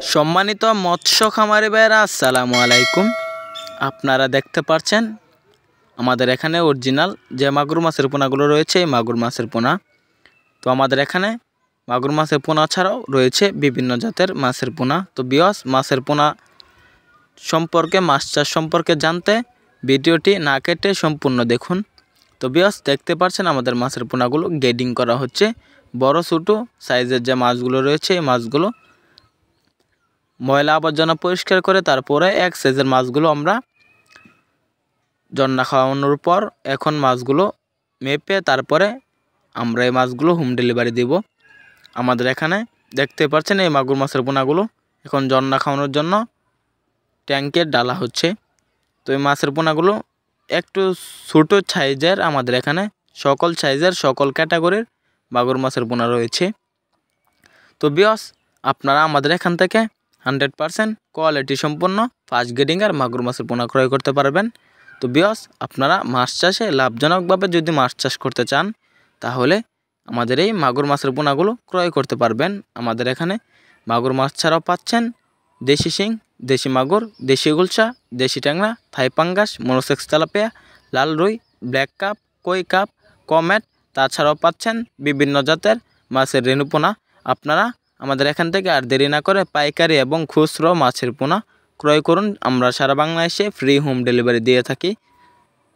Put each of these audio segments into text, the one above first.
সম্মানিত মৎস্য খামারি ভাইরা আসসালামু আলাইকুম। আপনারা দেখতে পাচ্ছেন আমাদের এখানে অরিজিনাল যে মাগুর মাছের পোনাগুলো রয়েছে এই মাগুর মাছের পোনা। তো আমাদের এখানে মাগুর মাছের পোনা ছাড়াও রয়েছে বিভিন্ন জাতের মাছের পোনা। তো বিয়স মাছের পোনা সম্পর্কে মাছ চাষ সম্পর্কে জানতে ভিডিওটি না কেটে সম্পূর্ণ দেখুন। তো বিয়স দেখতে পাচ্ছেন আমাদের মাছের পোনাগুলো গ্রেডিং করা হচ্ছে। বড় ছোটো সাইজের যে মাছগুলো রয়েছে এই মাছগুলো ময়লা আবর্জনা পরিষ্কার করে তারপরে এক সাইজের মাছগুলো আমরা জন্না খাওয়ানোর পর এখন মাছগুলো মেপে তারপরে আমরা এই মাছগুলো হোম ডেলিভারি দিব। আমাদের এখানে দেখতে পাচ্ছেন এই মাগুর মাছের পোনাগুলো এখন জন্না খাওয়ানোর জন্য ট্যাঙ্কে ডালা হচ্ছে। তো এই মাছের পোনাগুলো একটু ছোটো সাইজের, আমাদের এখানে সকল সাইজের সকল ক্যাটাগরির মাগুর মাছের পোনা রয়েছে। তো বিয়স আপনারা আমাদের এখান থেকে 100% কোয়ালিটি সম্পন্ন ফার্স্ট গ্রেডিংয়ের মাগুর মাছের পোনা ক্রয় করতে পারবেন। তো বিয়স আপনারা মাছ চাষে লাভজনকভাবে যদি মাছ চাষ করতে চান তাহলে আমাদের এই মাগুর মাছের পোনাগুলো ক্রয় করতে পারবেন। আমাদের এখানে মাগুর মাছ ছাড়াও পাচ্ছেন দেশি শিং, দেশি মাগুর, দেশি গুলশা, দেশি ট্যাংরা, থাই পাঙ্গাস, মনোসেক্স তেলাপিয়া, লাল রুই, ব্ল্যাক কাপ, কই কাপ, কমেট, তাছাড়াও পাচ্ছেন বিভিন্ন জাতের মাছের রেণু পোনা। আপনারা আমাদের এখান থেকে আর দেরি না করে পাইকারি এবং খুচরো মাছের পোনা ক্রয় করুন। আমরা সারা বাংলাদেশে ফ্রি হোম ডেলিভারি দিয়ে থাকি।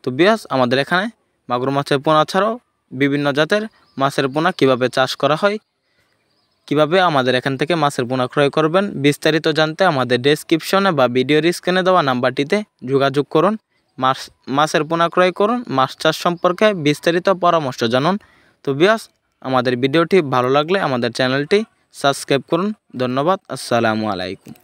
তো বিয়াস আমাদের এখানে মাগুর মাছের পোনা ছাড়াও বিভিন্ন জাতের মাছের পোনা কিভাবে চাষ করা হয়, কিভাবে আমাদের এখান থেকে মাছের পোনা ক্রয় করবেন বিস্তারিত জানতে আমাদের ডেসক্রিপশনে বা ভিডিওর স্ক্রিনে দেওয়া নাম্বারটিতে যোগাযোগ করুন। মাছের পোনা ক্রয় করুন, মাছ চাষ সম্পর্কে বিস্তারিত পরামর্শ জানুন। তো বিয়াস আমাদের ভিডিওটি ভালো লাগলে আমাদের চ্যানেলটি সাবস্ক্রাইব করুন। ধন্যবাদ। আসসালামু আলাইকুম।